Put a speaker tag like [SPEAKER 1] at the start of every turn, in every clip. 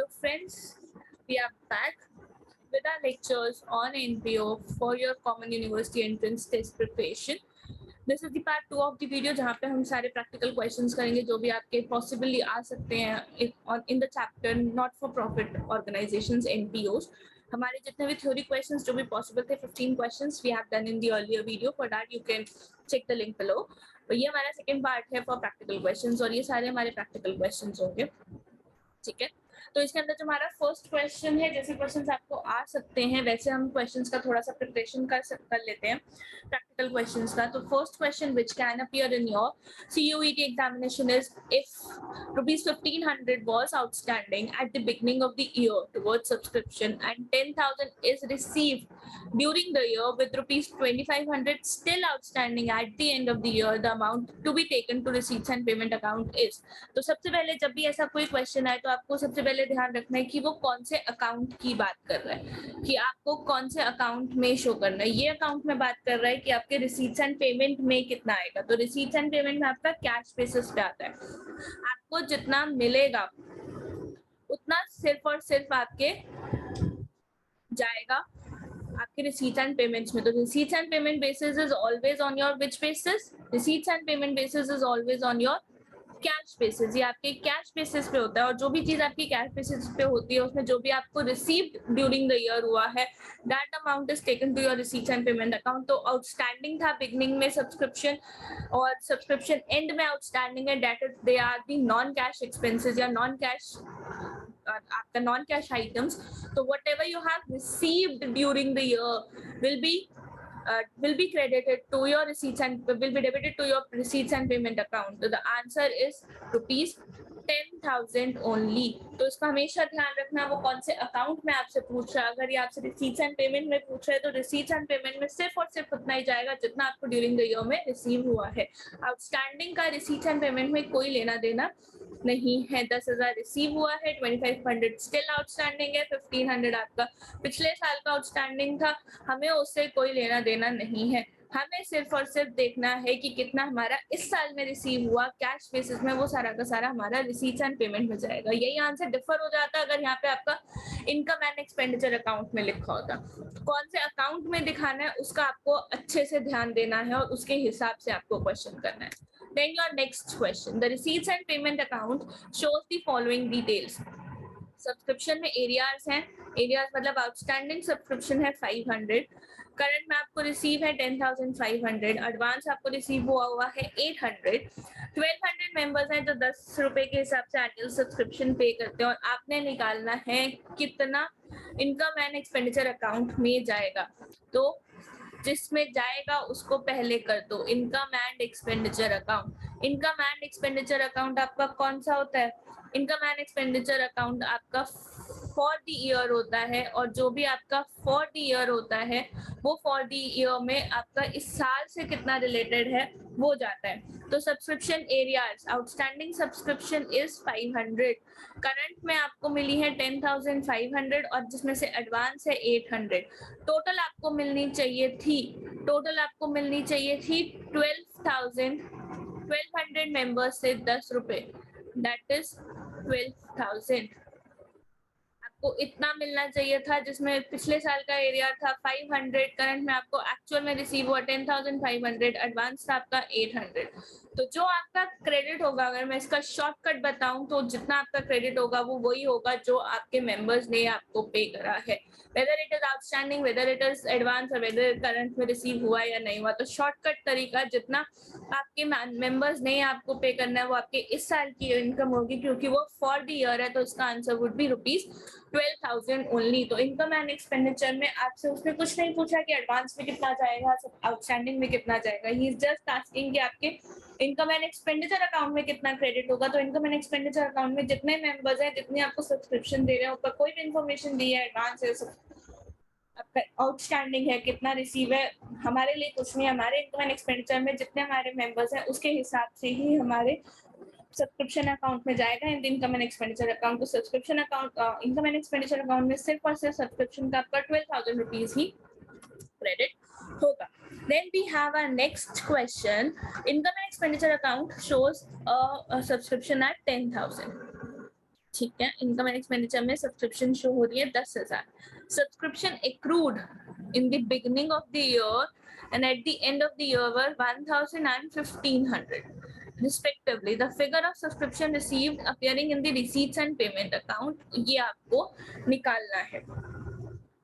[SPEAKER 1] So friends, we are back with our lectures on NPO for your common university entrance test preparation. This is the part 2 of the video जहाँ पे हम सारे practical questions करेंगे जो भी आपके possibly आ सकते हैं in the chapter not for profit organizations NPOs. हमारे जितने भी theory questions जो भी possible थे 15 questions we have done in the earlier video. For that you can check the link below. तो ये हमारा second part है for practical questions और ये सारे हमारे practical questions होंगे. ठीक है, तो इसके अंदर जो हमारा फर्स्ट क्वेश्चन है, जैसे क्वेश्चंस आपको आ सकते हैं वैसे हम क्वेश्चंस का थोड़ा सा प्रिपरेशन कर लेते हैं प्रैक्टिकल क्वेश्चंस का. तो first question which can appear in your CUET examination is if ₹1,500 was outstanding at the beginning of the year towards subscription and 10,000 is received during the year with ₹2,500 still outstanding at the end of the year, the amount to be taken to receipts and payment account is. तो सबसे पहले जब भी ऐसा कोई question आए तो आपको सबसे पहले ध्यान रखना है कि वो कौन से अकाउंट की बात कर रहा है, कि आपको कौन से अकाउंट में शो करना है. ये अकाउंट में बात कर रहा है कि आपके रिसीट्स एंड पेमेंट में कितना आएगा. तो रिसीट्स एंड पेमेंट में आपका कैश बेसिस पे आता है. आपको जितना मिलेगा उतना सिर्फ और सिर्फ आपके जाएगा आपके रिसीट्स एंड पेमेंट्स में. तो receipts and payment basis is always on your which basis? Receipts and payment basis is always on your cash basis. ये आपके कैश बेसिस पे होता है और जो भी चीज आपकी कैश बेसिस पे होती है उसमें जो भी आपको रिसीव्ड ड्यूरिंग द ईयर हुआ है that amount is taken to your receipts and payment account. तो आउटस्टैंडिंग था बिगनिंग में सब्सक्रिप्शन और सब्सक्रिप्शन एंड में आउटस्टैंडिंग है, that is they are the non cash expenses या नॉन कैश आपका नॉन कैश आइटम्स. तो whatever you have received during the year will be credited to your receipts and will be debited to your receipts and payment account. So the answer is ₹10,000 only. तो इसका हमेशा ध्यान रखना वो कौन से account में आपसे पूछ रहा है. अगर ये आपसे रिसीट्स एंड पेमेंट में पूछ रहा है तो रिसीट्स एंड पेमेंट में सिर्फ और सिर्फ उतना ही जाएगा जितना आपको ड्यूरिंग द ईयर में रिसीव हुआ है. आउटस्टैंडिंग का रिसीट्स एंड पेमेंट में कोई लेना देना नहीं है. 10,000 रिसीव हुआ है, 2,500 स्टिल आउटस्टैंडिंग है, 1,500 आपका पिछले साल का आउटस्टैंडिंग था, हमें उससे कोई लेना देना नहीं है. हमें सिर्फ और सिर्फ देखना है कि कितना हमारा इस साल में रिसीव हुआ कैश बेसिस में, वो सारा का सारा हमारा रिसीट्स एंड पेमेंट में जाएगा. यही आंसर डिफर हो जाता है अगर यहाँ पे आपका इनकम एंड एक्सपेंडिचर अकाउंट में लिखा होता. कौन से अकाउंट में दिखाना है उसका आपको अच्छे से ध्यान देना है और उसके हिसाब से आपको क्वेश्चन करना है. Then your next question, the receipts and payment account shows the following details. Subscription में एरियाज हैं, एरियाज मतलब आउटस्टैंडिंग सब्सक्रिप्शन है 500, करंट में आपको रिसीव है 10,500, एडवांस आपको रिसीव हुआ है 800, 1,200 मेंबर्स हैं जो 10 रुपए के हिसाब से एनुअल सब्सक्रिप्शन पे करते हैं और आपने निकालना है कितना इनकम एंड एक्सपेंडिचर अकाउंट में जाएगा. तो जिसमें जाएगा उसको पहले कर दो, income and expenditure account. Income and expenditure account आपका कौन सा होता है? इनकम एंड एक्सपेंडिचर अकाउंट आपका फॉर द ईयर होता है और जो भी आपका फॉर द ईयर होता है वो फॉर द ईयर में आपका इस साल से कितना रिलेटेड है वो जाता है. तो subscription areas outstanding subscription is 500, current में आपको मिली है 10,500 और जिसमें से एडवांस है 800. टोटल आपको मिलनी चाहिए थी 1,200 मेंबर्स से 10 रुपए, दैट इज 12,000. आपको इतना मिलना चाहिए था जिसमें पिछले साल का एरिया था 500, करंट में आपको एक्चुअल में रिसीव हुआ 10,500, एडवांस था आपका 800. तो जो आपका क्रेडिट होगा, अगर मैं इसका शॉर्टकट बताऊं तो जितना आपका क्रेडिट होगा वो वही होगा जो आपके मेंबर्स ने आपको पे करा है, whether it is outstanding, whether it is advance और वेदर करंट में रिसीव हुआ या नहीं हुआ. तो शॉर्टकट तरीका जितना आपके मेंबर्स ने आपको पे करना है वो आपके इस साल की इनकम होगी, क्योंकि वो फॉर द ईयर है. तो इसका आंसर वुड बी ₹12,000 ओनली. तो इनकम एंड एक्सपेंडिचर में आपसे उसने कुछ नहीं पूछा कि एडवांस में कितना जाएगा, आउटस्टैंडिंग में कितना जाएगा. ही इज जस्ट आस्किंग कि आपके इनकम एंड एक्सपेंडिचर अकाउंट में कितना क्रेडिट होगा. तो इनकम एंड एक्सपेंडिचर अकाउंट में जितने मेंबर्स हैं, जितने आपको सब्सक्रिप्शन दे रहे हैं, ऊपर कोई भी इन्फॉर्मेशन दी है, एडवांस है, आपका आउटस्टैंडिंग है, कितना रिसीव है, हमारे लिए कुछ नहीं. हमारे इनकम एंड एक्सपेंडिचर में जितने हमारे मेंबर्स हैं उसके हिसाब से ही हमारे सब्सक्रिप्शन अकाउंट में जाएगा and income and expenditure account. तो subscription account income and expenditure account में सिर्फ और सिर्फ सब्सक्रिप्शन का आपका ₹12,000 ही क्रेडिट होगा. Then we have our next question. Income and expenditure account shows a subscription at 10,000. ठीक है, इनकम एंड एक्सपेंडिचर में सब्सक्रिप्शन शो हो रही है 10,000. Subscription accrued in the beginning of the year and at the end of the year were 1,000 and 1,500 respectively. The figure of subscription received appearing in the receipts and payment account, ये आपको निकालना है.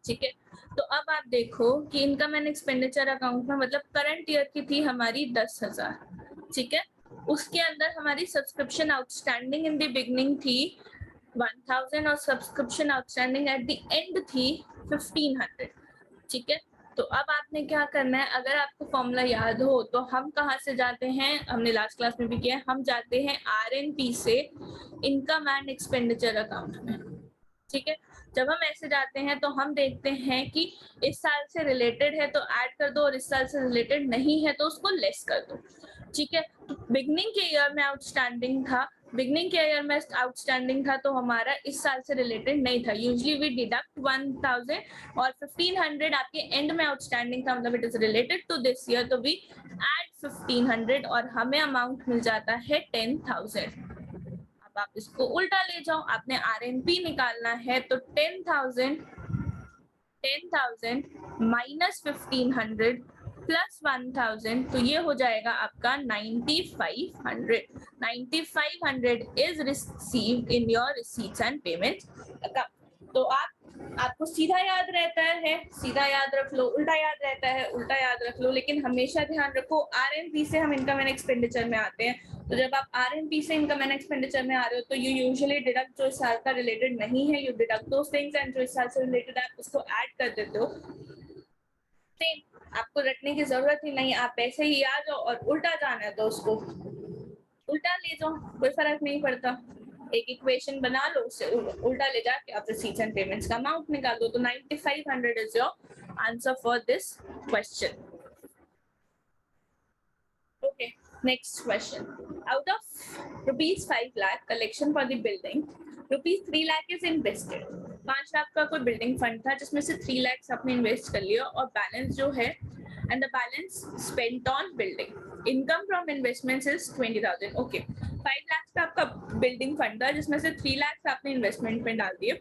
[SPEAKER 1] ठीक है, तो अब आप देखो कि इनकम एंड एक्सपेंडिचर अकाउंट में मतलब करंट ईयर की थी हमारी 10,000. ठीक है, उसके अंदर हमारी subscription outstanding in the beginning थी 1,000 और subscription outstanding at the end थी 1,500. ठीक है, तो अब आपने क्या करना है, अगर आपको फॉर्मूला याद हो तो हम कहाँ से जाते हैं, हमने लास्ट क्लास में भी किया, हम जाते हैं आरएनपी से इनकम एंड एक्सपेंडिचर अकाउंट में. ठीक है, जब हम ऐसे जाते हैं तो हम देखते हैं कि इस साल से रिलेटेड है तो ऐड कर दो और इस साल से रिलेटेड नहीं है तो उसको लेस कर दो. ठीक है, तो बिगनिंग के ईयर में आउटस्टैंडिंग था, बिगनिंग के ईयर में आउटस्टैंडिंग था तो हमारा इस साल से रिलेटेड नहीं था. यूजुअली वी डिडक्ट 1,000 और 1,500 आपके एंड में आउटस्टैंडिंग था, मतलब it is related to this year, तो वी ऐड 1,500 और हमें अमाउंट मिल जाता है 10,000. अब आप इसको उल्टा ले जाओ, आपने आरएनपी निकालना है तो 10,000 माइनस 1,500 प्लस 1,000, तो ये हो जाएगा आपका 9,500. 9,500 is received in your receipts and payment account. तो आपको सीधा याद रहता है, सीधा याद रख लो, उल्टा याद रहता है, उल्टा याद रख लो, लेकिन हमेशा ध्यान रखो आरएनपी से हम इनकम एंड एक्सपेंडिचर में आते हैं. तो जब आप आरएनपी से इनकम एंड एक्सपेंडिचर में आ रहे हो तो यू यूजुअली डिडक्ट जो इस साल का रिलेटेड नहीं है, you deduct those things and जो इस साल से रिलेटेड है आप उसको ऐड कर देते हो. सेम, आपको रटने की जरूरत ही नहीं, आप ऐसे ही आ जाओ और उल्टा जाना है तो उसको उल्टा ले जाओ, कोई फर्क नहीं पड़ता. एक इक्वेशन बना लो, उससे उल्टा ले जाके आप रिसीट्स एंड पेमेंट्स का अमाउंट निकाल दो. तो 9,500 is your answer for this question. Okay, next question. Out of rupees 5 lakh collection for the building, rupees 3 lakh is invested. 5 lakh का कोई बिल्डिंग फंड था जिसमें से 3 लाख आपने इन्वेस्ट कर लिया और बैलेंस जो है and the balance spent on building. Income from investments is 20,000. Okay, 5 lakh का आपका बिल्डिंग फंड था जिसमें से 3 लाख आपने इन्वेस्टमेंट में डाल दिए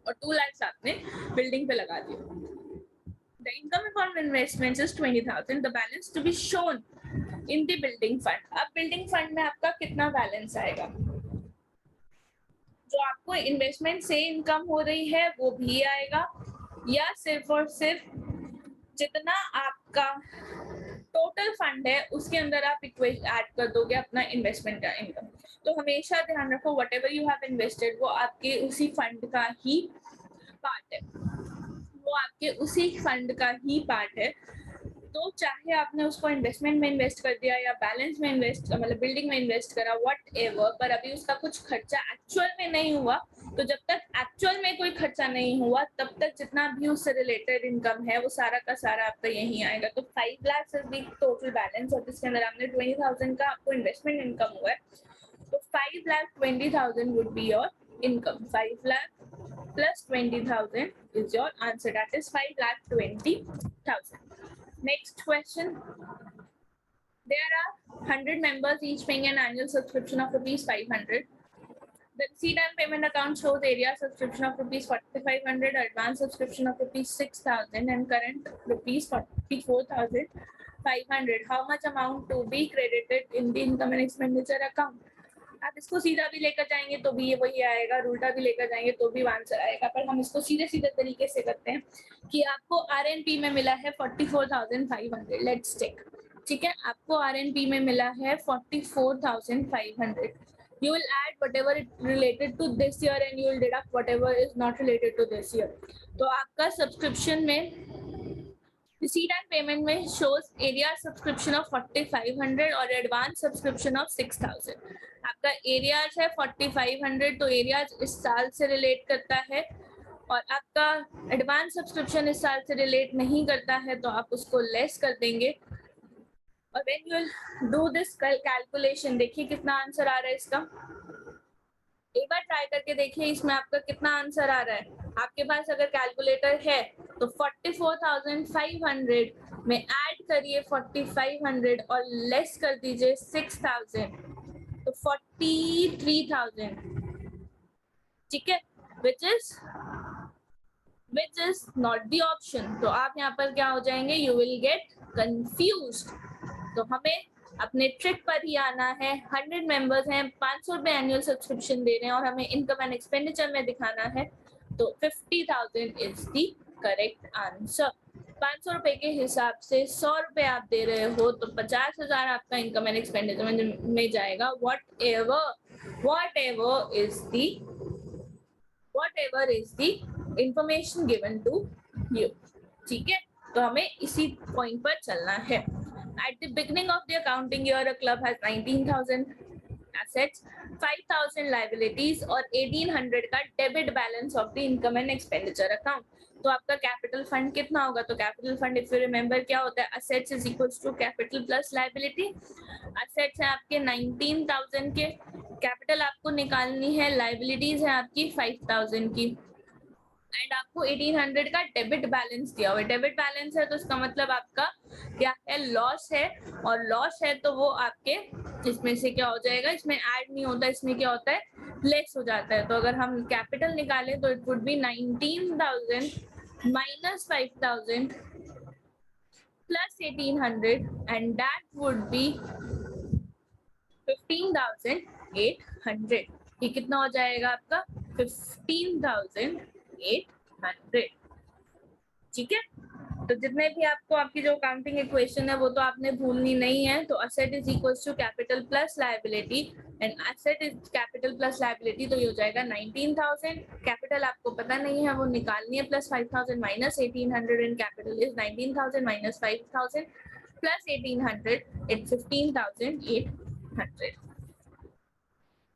[SPEAKER 1] और 2 लाख आपने बिल्डिंग पे लगा दिए. The income from investments is 20,000. The balance to be shown in the building fund. अब building fund में आपका कितना बैलेंस आएगा, जो आपको इन्वेस्टमेंट से इनकम हो रही है वो भी आएगा, या सिर्फ और सिर्फ जितना आपका टोटल फंड है उसके अंदर आप इक्वेशन ऐड कर दोगे अपना इन्वेस्टमेंट का इनकम. तो हमेशा ध्यान रखो व्हाटएवर यू हैव इन्वेस्टेड वो आपके उसी फंड का ही पार्ट है, वो आपके उसी फंड का ही पार्ट है. तो चाहे आपने उसको इन्वेस्टमेंट में इन्वेस्ट कर दिया या बैलेंस में इन्वेस्ट मतलब बिल्डिंग में इन्वेस्ट करा व्हाटएवर, पर अभी उसका कुछ खर्चा एक्चुअल में नहीं हुआ, तो जब तक एक्चुअल में कोई खर्चा नहीं हुआ तब तक जितना भी उससे रिलेटेड इनकम है वो सारा का सारा आपका यही आएगा. तो 5 lakh is the total balance और जिसके अंदर आपने 20,000 का आपको इन्वेस्टमेंट इनकम हुआ है, तो 5,20,000 would be your income. 5 lakh plus 20,000 is your answer. That is 5,20,000. Next question. There are 100 members each paying an annual subscription of rupees 500. The receipt and payment account shows area subscription of rupees 4,500, advance subscription of rupees 6,000 and current rupees 44,500. How much amount to be credited in the income and expenditure account? आप इसको सीधा भी लेकर जाएंगे तो भी ये वही आएगा, उल्टा भी लेकर जाएंगे तो भी आंसर आएगा, पर हम इसको सीधे सीधे तरीके से करते हैं कि आपको आरएनपी में मिला है 44,500. Let's take. ठीक है, आपको आरएनपी में मिला है 44,500. You will add whatever it related to this year and you will deduct whatever is not related to this year. तो आपका सब्सक्रिप्शन में receipt and payment में shows area subscription of 4,500 और advance subscription of 6,000. आपका areas है 4,500, तो areas इस साल से रिलेट करता है और आपका एडवांस सब्सक्रिप्शन इस साल से रिलेट नहीं करता है तो आप उसको लेस कर देंगे. और when you will do this calculation, देखिए कितना आंसर आ रहा है इसका. एक बार ट्राई करके देखिए इसमें आपका कितना आंसर आ रहा है. आपके पास अगर कैलकुलेटर है तो 44,500 में ऐड करिए 4,500 और लेस कर दीजिए 6,000, तो 43,000. ठीक है, which is not the option. तो आप यहाँ पर क्या हो जाएंगे, you will get confused. तो हमें अपने ट्रिक पर ही आना है. 100 मेंबर्स हैं, 500 रुपए एनुअल सब्सक्रिप्शन दे रहे हैं और हमें इनकम एंड एक्सपेंडिचर में दिखाना है. तो 50,000 इज द करेक्ट आंसर. 500 रुपए के हिसाब से 100 रुपए आप दे रहे हो तो 50,000 आपका इनकम एंड एक्सपेंडिचर में जाएगा. whatever is the information given to you. ठीक है, तो हमें इसी पॉइंट पर चलना है. At the beginning of the accounting year, a club has 19,000 assets, 5,000 liabilities और 1,800 का debit balance of the income and expenditure account. तो आपका कैपिटल फंड कितना होगा? तो capital fund if you remember क्या होता है, assets is equals to capital plus liability. Assets है आपके 19,000 के, कैपिटल आपको निकालनी है, लायबिलिटीज है आपकी 5,000 की एंड आपको 1,800 का डेबिट बैलेंस दिया हुआ है. डेबिट बैलेंस है तो इसका मतलब आपका क्या है, लॉस है. और लॉस है तो वो आपके इसमें से क्या हो जाएगा, इसमें ऐड नहीं होता, इसमें क्या होता है, लेस हो जाता है. तो अगर हम कैपिटल निकालें तो it would be 19,000 minus 5,000 plus 1,800 and that would be 15,800. ये कितना हो जाएगा आपका, 15,800. ठीक है, तो जितने भी आपको आपकी जो अकाउंटिंग इक्वेशन है वो तो आपने भूलनी नहीं है. तो asset is equals to capital plus liability and asset is capital plus liability. तो ये हो जाएगा 19,000. कैपिटल आपको पता नहीं है, वो निकालनी है, plus 5,000 minus 1,800 and capital is 19,000 minus 5,000 plus 1,800 it's 15,800.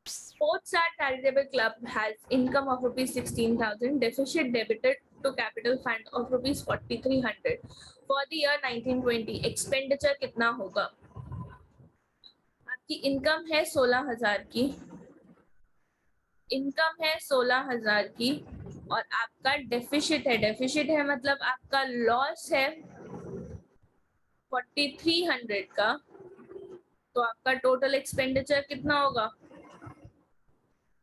[SPEAKER 1] Sports Art Charitable Club has income of rupees 16,000, deficit debited to capital fund of rupees 4,300 for the year 1920. Expenditure कितना होगा? आपकी इनकम है 16,000 की, इनकम है 16,000 की और आपका डेफिसिट है, डेफिसिट है मतलब आपका लॉस है 4,300 का. तो आपका टोटल एक्सपेंडिचर कितना होगा?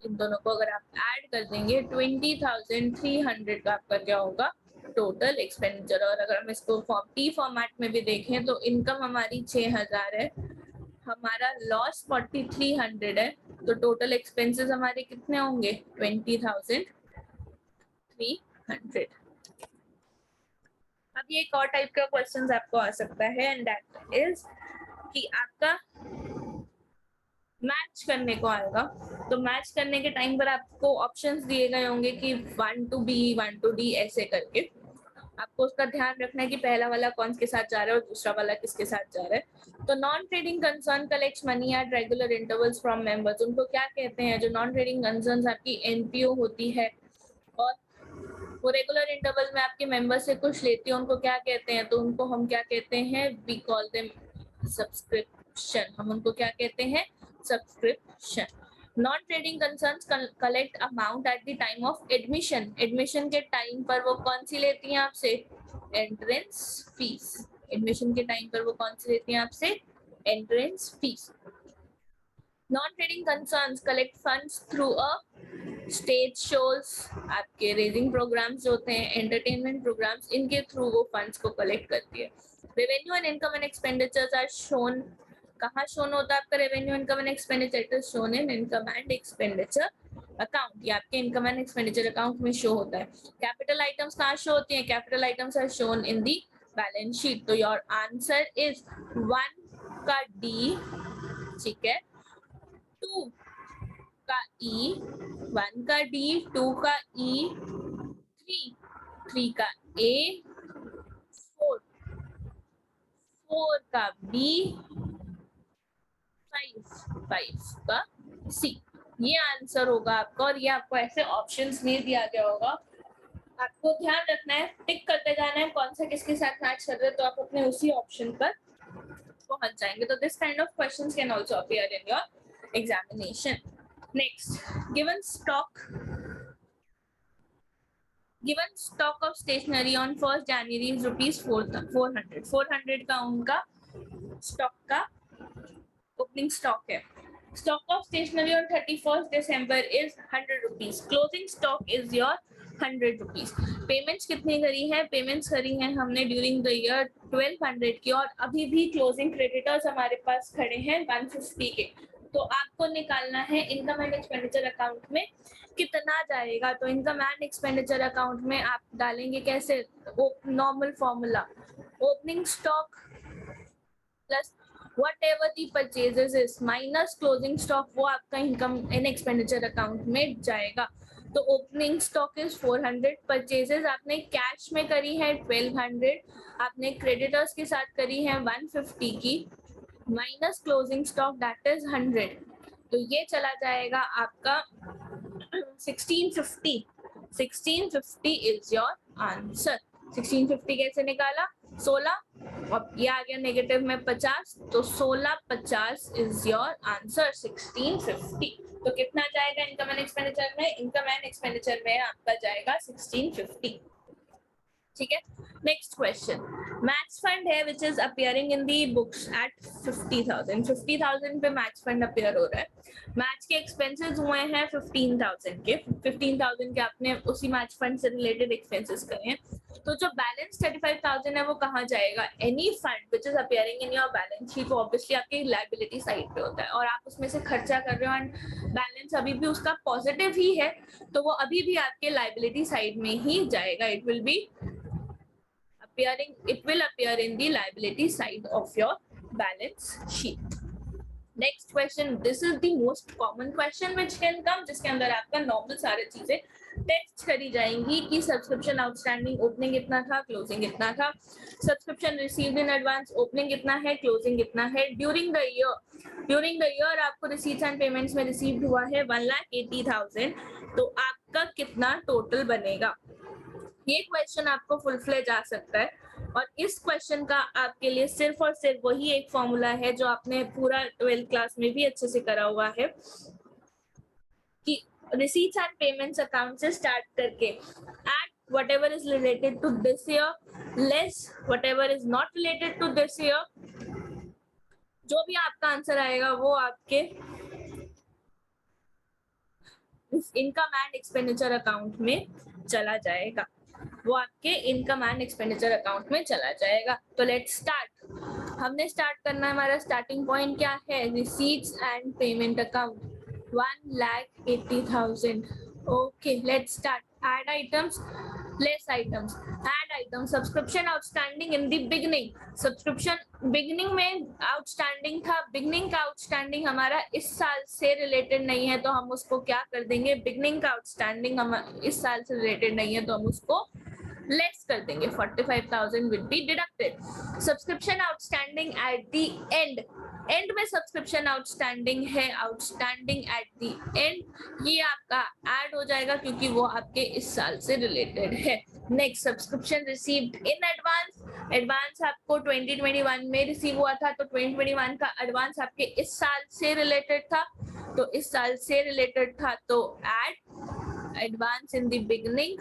[SPEAKER 1] इन दोनों को अगर आप ऐड कर देंगे 20,300 का आपका क्या होगा, टोटल एक्सपेंडिचर. और अगर हम इसको टी फॉर्मेट में भी देखें तो इनकम हमारी 6,000 है, हमारा लॉस 4,300 है, तो टोटल एक्सपेंसेस हमारे कितने होंगे, 20,300. अब ये एक और टाइप का क्वेश्चन आपको आ सकता है एंड दैट इज कि आपका मैच करने को आएगा. तो मैच करने के टाइम पर आपको ऑप्शंस दिए गए होंगे कि 1 to B 1 to D ऐसे करके. आपको उसका ध्यान रखना है कि पहला वाला कौन के साथ जा रहा है और दूसरा वाला किसके साथ जा रहा है. तो non trading concern collects money at regular intervals from members. उनको क्या कहते हैं, जो नॉन ट्रेडिंग कंसर्न्स आपकी एनपीओ होती है और वो रेगुलर इंटरवल में आपके मेंबर से कुछ लेती है, उनको क्या कहते हैं, तो उनको हम क्या कहते हैं, वी कॉल देम सब्सक्रिप्शन. हम उनको क्या कहते हैं, subscription. Non trading concerns collect amount at the time of admission. Admission के टाइम पर वो कौन सी लेती हैं आपसे, एंट्रेंस फीस. एडमिशन के टाइम पर वो कौन सी लेती हैं आपसे, entrance fees. Non trading concerns collect funds through a stage shows, आपके रेजिंग प्रोग्राम्स जो होते हैं, एंटरटेनमेंट प्रोग्राम्स, इनके थ्रू वो फंड्स को कलेक्ट करती है. Revenue and income and expenditures are shown. कहाँ शोन होता है आपका revenue income and expenditure, it is shown in income and expenditure account. ये आपके इनकम एंड एक्सपेंडिचर अकाउंट में शो होता है. कैपिटल आइटम्स कहाँ शो होती हैं, capital items are shown in the balance sheet. तो योर आंसर इज 1 का डी, ठीक है, 2 का ई, 1 का डी, 2 का ई, 3 का ए, 4 का बी, 5 का सी. ये आंसर होगा आपका और ये आपको ऐसे ऑप्शंस में दिया गया होगा. आपको ध्यान रखना है, टिक करते जाना है कौन सा किसके साथ मैच कर रहे हैं, तो आप अपने उसी ऑप्शन पर पहुंच जाएंगे. तो this kind of questions can also appear in your examination. Next, given stock of stationery on 1st January is rupees 400 का उनका स्टॉक का ओपनिंग स्टॉक है. Stock of stationery on 31st December is 100 rupees. Closing stock is your 100 rupees. Payments कितनी करी है? Payments करी है हमने ड्यूरिंग द ईयर 1200 की, और अभी भी क्लोजिंग क्रेडिटर्स हमारे पास खड़े हैं 150 के. तो आपको निकालना है इनकम एंड एक्सपेंडिचर अकाउंट में कितना जाएगा. तो इनकम एंड एक्सपेंडिचर अकाउंट में आप डालेंगे कैसे? Normal formula, opening stock plus whatever the purchases is minus closing stock, वो आपका इनकम एंड एक्सपेंडिचर अकाउंट में जाएगा. तो ओपनिंग स्टॉक इज 400, परचेजेस आपने कैश में करी है 1200, आपने क्रेडिटर्स के साथ करी है 150 की, minus closing stock that is 100. तो ये चला जाएगा आपका 1650. 1650 इज योर आंसर. 1650 कैसे निकाला? 16, अब ये आ गया नेगेटिव में 50, तो 1650 इज योर आंसर 1650. तो कितना जाएगा इनकम एंड एक्सपेंडिचर में? इनकम एंड एक्सपेंडिचर में आपका जाएगा 1650. ठीक है. नेक्स्ट क्वेश्चन, मैच फंड है which is appearing in the books at 50,000. 50,000 पे मैच फंड अपियर हो रहा है. मैच के एक्सपेंसेस हुए हैं 15,000 के. 15,000 के आपने उसी मैच फंड से रिलेटेड एक्सपेंसेस करे हैं. तो जो बैलेंस 35,000 है वो कहाँ जाएगा? Any fund which is appearing in your balance sheet, वो ऑब्वियसली आपकी लायबिलिटी साइड पे होता है, और आप उसमें से खर्चा कर रहे हो एंड बैलेंस अभी भी उसका पॉजिटिव ही है, तो वो अभी भी आपके लायबिलिटी साइड में ही जाएगा. It will be appearing, it will appear in the liability side of your balance sheet. Next question, this is the most common question which can come, जिसके अंदर आपका नॉर्मल सारी चीजें टेस्ट करी जाएंगी कि सब्सक्रिप्शन आउटस्टैंडिंग ओपनिंग कितना था, क्लोजिंग कितना था, subscription received in advance opening कितना है, क्लोजिंग कितना है, ड्यूरिंग द ईयर आपको रिसीट्स एंड पेमेंट्स में रिसीव्ड हुआ है 1,80,000, तो आपका कितना टोटल बनेगा. ये क्वेश्चन आपको फुल फ्लेज आ सकता है, और इस क्वेश्चन का आपके लिए सिर्फ और सिर्फ वही एक फॉर्मूला है जो आपने पूरा 12th क्लास में भी अच्छे से करा हुआ है कि रिसीट्स एंड पेमेंट्स अकाउंट से स्टार्ट करके eight whatever is related to this year less whatever is not related to this year, जो भी आपका आंसर आएगा वो आपके इनकम एंड एक्सपेंडिचर अकाउंट में चला जाएगा. वो आपके इनकम एंड एक्सपेंडिचर अकाउंट में चला जाएगा. तो लेट्स स्टार्ट. हमने स्टार्ट करना है, हमारा स्टार्टिंग पॉइंट क्या है? Receipts and payment account 1,80,000. Okay, let's start. Add items, less items, add item. Subscription outstanding in the beginning, subscription beginning में आउटस्टैंडिंग था. बिगनिंग का आउटस्टैंडिंग हमारा इस साल से रिलेटेड नहीं है, तो हम उसको क्या कर देंगे? बिगनिंग का आउटस्टैंडिंग हम इस साल से रिलेटेड नहीं है, तो हम उसको लेस कर देंगे. 45,000 will be deducted. Subscription outstanding at the end, and में सब्सक्रिप्शन आउटस्टैंडिंग है, आउटस्टैंडिंग एट द एंड, ये आपका ऐड हो जाएगा क्योंकि वो आपके इस साल से रिलेटेड है. Next, subscription received in advance. Advance आपको 2021 में रिसीव हुआ था, तो 2021 का एडवांस आपके इस साल से रिलेटेड था, तो इस साल से रिलेटेड था, तो add advance in the beginning.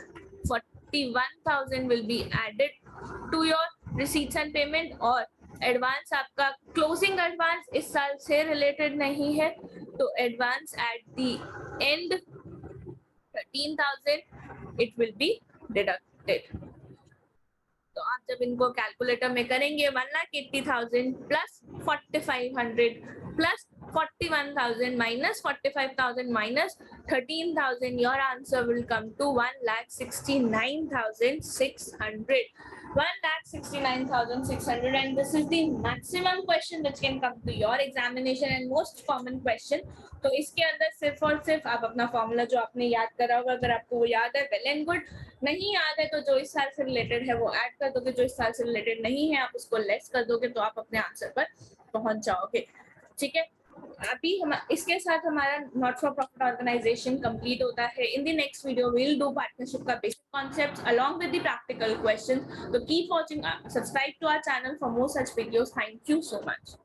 [SPEAKER 1] 41,000 will be added to your receipts and payment. और एडवांस आपका क्लोजिंग एडवांस इस साल से रिलेटेड नहीं है, तो advance at the end 13,000 it will be deducted. तो आप जब इनको कैलकुलेटर में करेंगे 1,80,000 plus 4,500 plus 41,000 minus 45,000 minus 13,000, your answer will come to 1,69,600. 1,69,600, and this is the maximum question which can come to your examination and most common question. तो इसके अंदर सिर्फ और सिर्फ आप अपना फॉर्मूला जो आपने याद करा होगा, अगर आपको वो याद है वेल एंड गुड, नहीं याद है तो जो इस साल से रिलेटेड है वो ऐड कर दोगे, जो इस साल से रिलेटेड नहीं है आप उसको लेस कर दोगे, तो आप अपने आंसर पर पहुंच जाओगे. ठीक है. अभी हम इसके साथ हमारा not for profit organisation complete होता है. In the next video we will do partnership का basic concepts along with the practical questions. तो keep watching, subscribe to our channel for more such videos. Thank you so much.